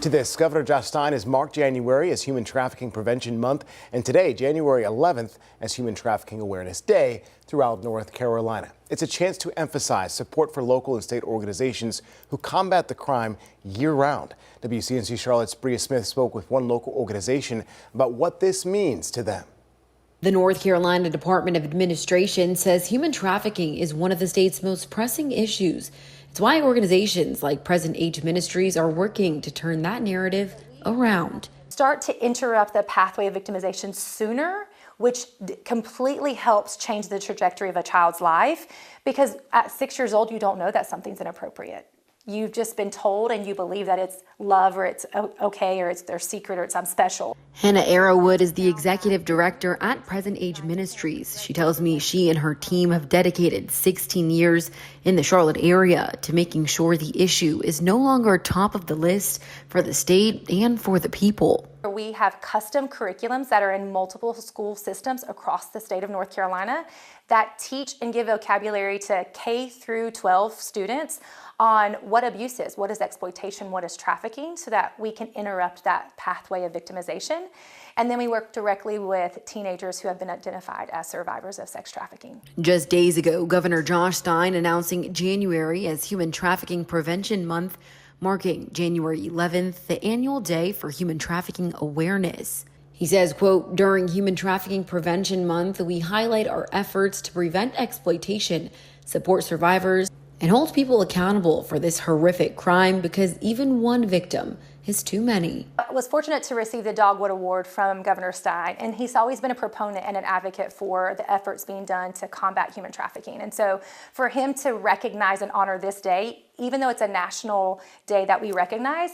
To this, Governor Josh Stein has marked January as Human Trafficking Prevention Month, and today, January 11th, as Human Trafficking Awareness Day throughout North Carolina. It's a chance to emphasize support for local and state organizations who combat the crime year-round. WCNC Charlotte's Bria Smith spoke with one local organization about what this means to them. The North Carolina Department of Administration says human trafficking is one of the state's most pressing issues. It's why organizations like Present Age Ministries are working to turn that narrative around. Start to interrupt the pathway of victimization sooner, which completely helps change the trajectory of a child's life, because at 6 years old, you don't know that something's inappropriate. You've just been told and you believe that it's love or it's okay or it's their secret or it's special. Hannah Arrowood is the executive director at Present Age Ministries. She tells me she and her team have dedicated 16 years in the Charlotte area to making sure the issue is no longer top of the list for the state and for the people. We have custom curriculums that are in multiple school systems across the state of North Carolina that teach and give vocabulary to K through 12 students on what abuse is, what is exploitation, what is trafficking, so that we can interrupt that pathway of victimization. And then we work directly with teenagers who have been identified as survivors of sex trafficking. Just days ago, Governor Josh Stein announcing January as Human Trafficking Prevention Month, marking January 11th, the annual day for human trafficking awareness. He says, quote, "During Human Trafficking Prevention Month, we highlight our efforts to prevent exploitation, support survivors, and hold people accountable for this horrific crime, because even one victim is too many." I was fortunate to receive the Dogwood Award from Governor Stein, and he's always been a proponent and an advocate for the efforts being done to combat human trafficking. And so for him to recognize and honor this day, even though it's a national day that we recognize,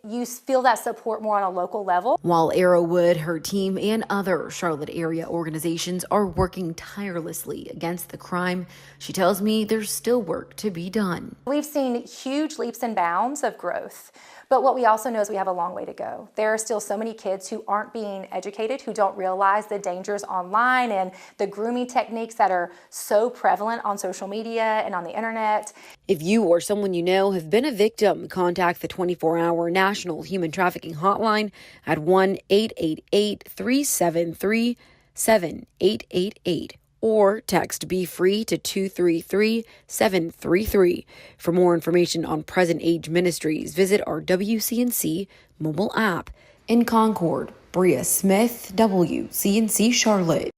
you feel that support more on a local level. While Arrowood, her team, and other Charlotte area organizations are working tirelessly against the crime, she tells me there's still work to be done. We've seen huge leaps and bounds of growth, but what we also know is we have a long way to go. There are still so many kids who aren't being educated, who don't realize the dangers online and the grooming techniques that are so prevalent on social media and on the internet. If you or someone you know have been a victim, contact the 24-hour National Human Trafficking Hotline at 1-888-373-7888 or text Be Free to 233-733. For more information on Present Age Ministries, visit our WCNC mobile app. In Concord, Bria Smith, WCNC Charlotte.